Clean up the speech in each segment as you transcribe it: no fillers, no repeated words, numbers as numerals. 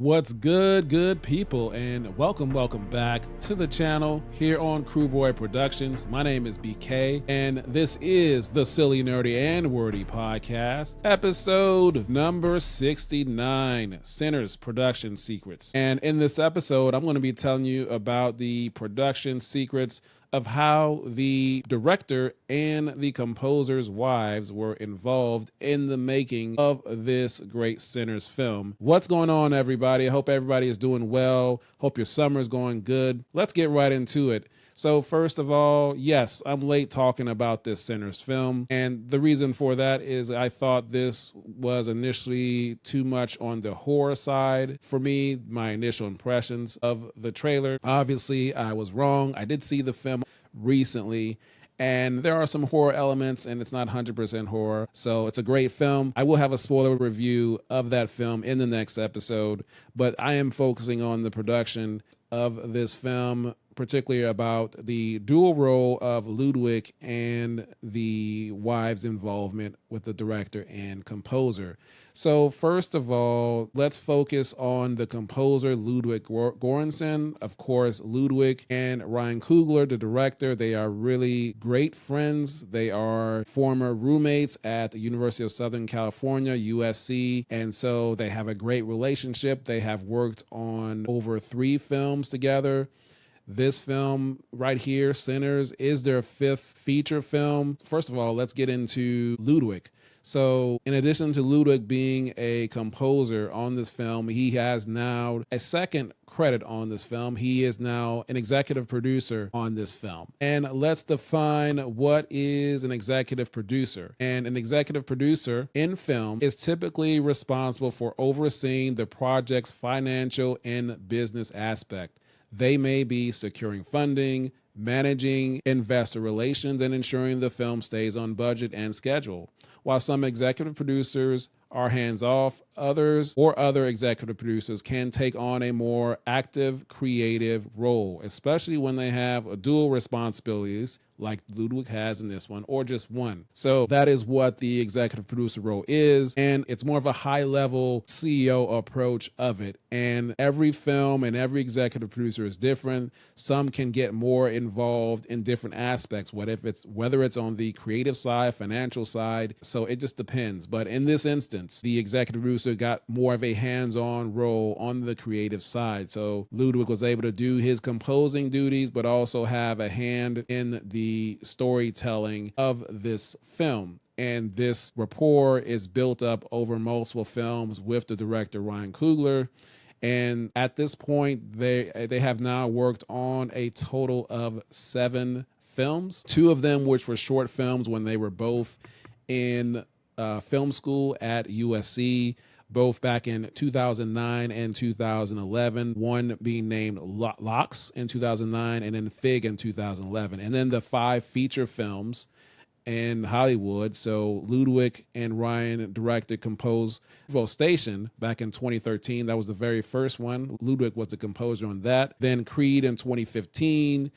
What's good people, and welcome back to the channel here on Kruboy Productions. My name is BK, and this is the Silly, Nerdy, and Wordy podcast, episode number 69, Sinners Production Secrets. And in this episode, I'm going to be telling you about the production secrets of how the director and the composer's wives were involved in the making of this great Sinners film. What's going on, everybody? I hope everybody is doing well. Hope your summer is going good. Let's get right into it. So first of all, yes, I'm late talking about this Sinners film, and the reason for that is I thought this was initially too much on the horror side. For me, my initial impressions of the trailer, obviously I was wrong. I did see the film recently, and there are some horror elements, and it's not 100% horror, so it's a great film. I will have a spoiler review of that film in the next episode, but I am focusing on the production of this film, particularly about the dual role of Ludwig and the wives' involvement with the director and composer. So first of all, let's focus on the composer, Ludwig Göransson. Of course, Ludwig and Ryan Coogler, the director, they are really great friends. They are former roommates at the University of Southern California, USC, and so they have a great relationship. They have worked on over 3 films together. This film right here, Sinners, is their 5th feature film. First of all, let's get into Ludwig. So in addition to Ludwig being a composer on this film, he has now a second credit on this film. He is now an executive producer on this film. And let's define what is an executive producer. And an executive producer in film is typically responsible for overseeing the project's financial and business aspect. They may be securing funding, managing investor relations, and ensuring the film stays on budget and schedule. While some executive producers are hands-off, other executive producers can take on a more active, creative role, especially when they have dual responsibilities like Ludwig has in this one, or just one. So that is what the executive producer role is, and it's more of a high-level CEO approach of it. And every film and every executive producer is different. Some can get more involved in different aspects, whether it's on the creative side, financial side, so it just depends. But in this instance, the executive producer got more of a hands-on role on the creative side. So Ludwig was able to do his composing duties, but also have a hand in the storytelling of this film. And this rapport is built up over multiple films with the director Ryan Coogler. And at this point, they have now worked on a total of 7 films, 2 of them which were short films when they were both in film school at USC, both back in 2009 and 2011, one being named Locks in 2009 and then Fig in 2011. And then the 5 feature films in Hollywood. So Ludwig and Ryan directed, composed Station back in 2013. That was the very first one. Ludwig was the composer on that. Then Creed in 2015.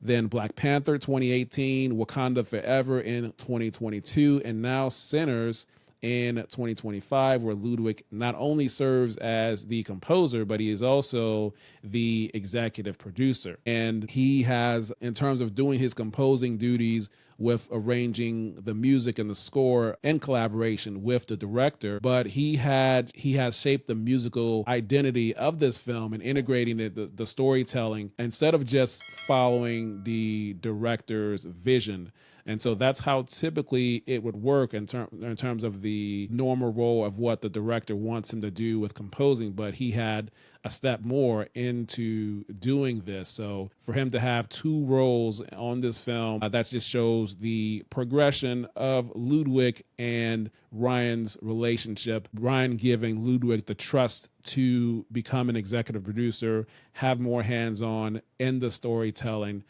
Then Black Panther 2018, Wakanda Forever in 2022, and now Sinners in 2025, where Ludwig not only serves as the composer, but he is also the executive producer. And he has, in terms of doing his composing duties with arranging the music and the score in collaboration with the director, but he has shaped the musical identity of this film and integrating it, the storytelling, instead of just following the director's vision. And so that's how typically it would work in terms of the normal role of what the director wants him to do with composing, but he had a step more into doing this. So for him to have 2 roles on this film, that just shows the progression of Ludwig and Ryan's relationship. Ryan giving Ludwig the trust to become an executive producer, have more hands-on in the storytelling,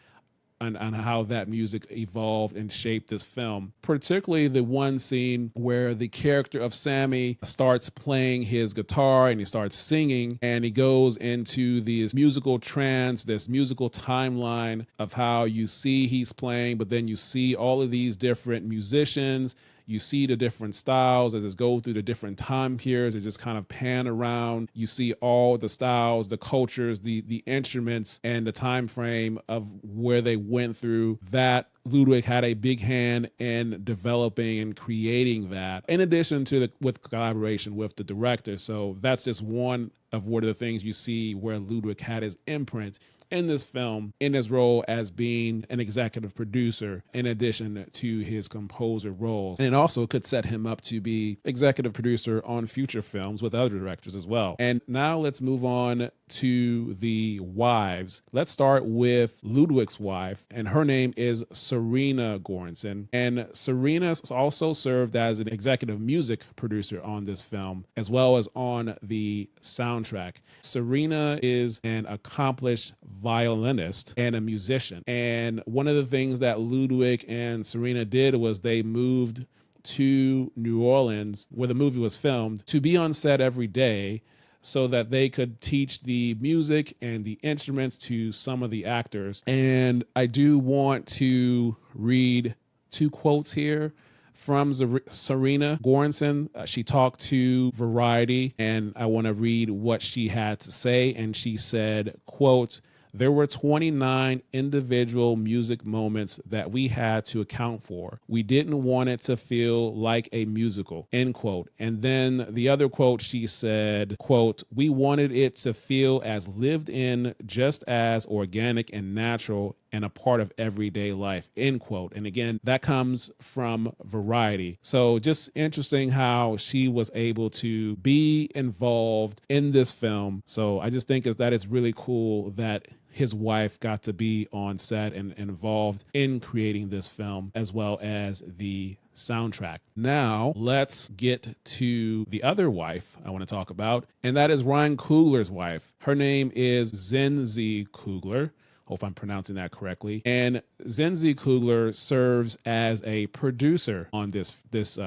on how that music evolved and shaped this film. Particularly the one scene where the character of Sammy starts playing his guitar and he starts singing, and he goes into this musical trance, this musical timeline of how you see he's playing, but then you see all of these different musicians. You see the different styles as it goes through the different time periods. It just kind of pan around. You see all the styles, the cultures, the instruments, and the time frame of where they went through that. Ludwig had a big hand in developing and creating that, in addition to with collaboration with the director. So that's just one of what are the things you see where Ludwig had his imprint in this film, in his role as being an executive producer, in addition to his composer roles. And it also could set him up to be executive producer on future films with other directors as well. And now let's move on to the wives. Let's start with Ludwig's wife, and her name is Serena Göransson. And Serena also served as an executive music producer on this film, as well as on the soundtrack. Serena is an accomplished violinist and a musician. And one of the things that Ludwig and Serena did was they moved to New Orleans, where the movie was filmed, to be on set every day so that they could teach the music and the instruments to some of the actors. And I do want to read two quotes here from Serena Göransson. She talked to Variety, and I want to read what she had to say. And she said, quote, "There were 29 individual music moments that we had to account for. We didn't want it to feel like a musical," end quote. And then the other quote, she said, quote, "We wanted it to feel as lived in, just as organic and natural and a part of everyday life," end quote. And again, that comes from Variety. So just interesting how she was able to be involved in this film. So I just think that it's really cool that his wife got to be on set and involved in creating this film, as well as the soundtrack. Now, let's get to the other wife I want to talk about, and that is Ryan Coogler's wife. Her name is Zenzi Coogler. Hope I'm pronouncing that correctly. And Zenzi Coogler serves as a producer on this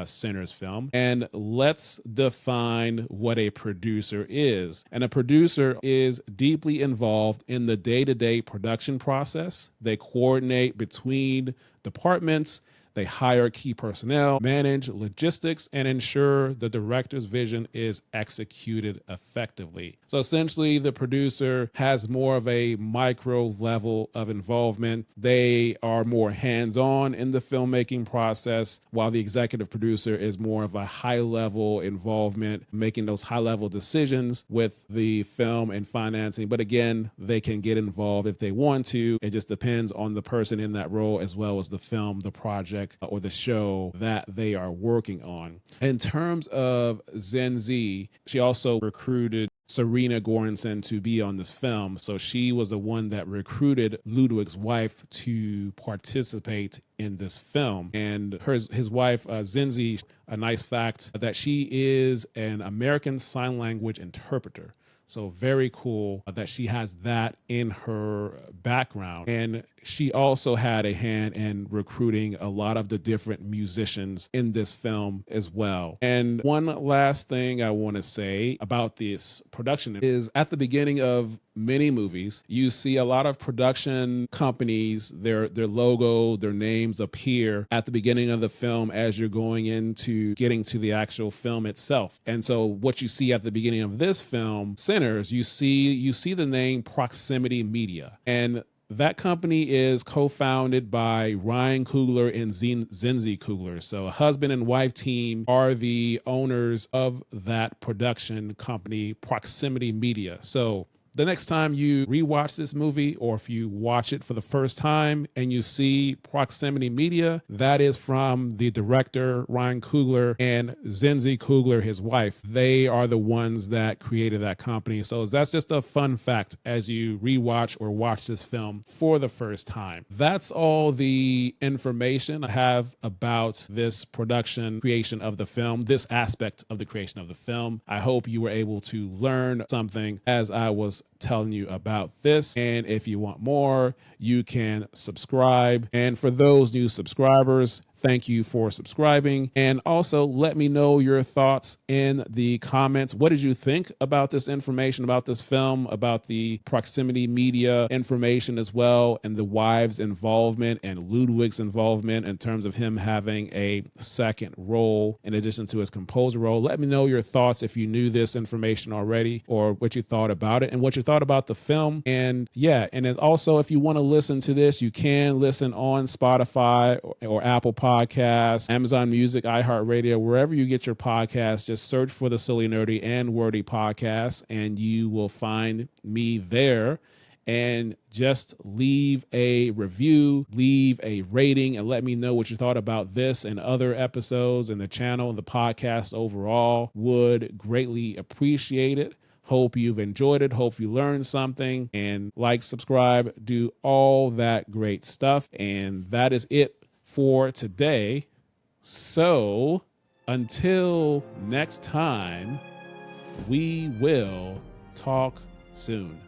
Sinners film. And let's define what a producer is. And a producer is deeply involved in the day-to-day production process. They coordinate between departments. They hire key personnel, manage logistics, and ensure the director's vision is executed effectively. So essentially, the producer has more of a micro level of involvement. They are more hands-on in the filmmaking process, while the executive producer is more of a high-level involvement, making those high-level decisions with the film and financing. But again, they can get involved if they want to. It just depends on the person in that role, as well as the film, the project, or the show that they are working on. In terms of Zenzi, she also recruited Serena Göransson to be on this film. So she was the one that recruited Ludwig's wife to participate in this film. And his wife, Zenzi, a nice fact that she is an American Sign Language interpreter. So very cool that she has that in her background. And she also had a hand in recruiting a lot of the different musicians in this film as well. And one last thing I want to say about this production is at the beginning of many movies, you see a lot of production companies, their logo, their names appear at the beginning of the film as you're going into getting to the actual film itself. And so what you see at the beginning of this film, Sinners, you see the name Proximity Media. And that company is co-founded by Ryan Coogler and Zenzi Coogler. So a husband and wife team are the owners of that production company, Proximity Media. So the next time you rewatch this movie, or if you watch it for the first time and you see Proximity Media, that is from the director Ryan Coogler and Zenzi Coogler, his wife. They are the ones that created that company. So that's just a fun fact as you rewatch or watch this film for the first time. That's all the information I have about this production creation of the film, this aspect of the creation of the film. I hope you were able to learn something as I was telling you about this. And if you want more, you can subscribe. And for those new subscribers, Thank you for subscribing. And also let me know your thoughts in the comments. What did you think about this information, about this film, about the proximity media information as well, and the wives' involvement and Ludwig's involvement in terms of him having a second role in addition to his composer role? Let me know your thoughts if you knew this information already, or what you thought about it and what you thought about the film. And yeah, and as also, if you want to listen to this, you can listen on Spotify or Apple Podcasts, Amazon Music, iHeartRadio, wherever you get your podcasts. Just search for the Silly, Nerdy, and Wordy podcast, and you will find me there. And just leave a review, leave a rating, and let me know what you thought about this and other episodes and the channel and the podcast overall. Would greatly appreciate it. Hope you've enjoyed it. Hope you learned something. And like, subscribe, do all that great stuff. And that is it for today. So until next time, we will talk soon.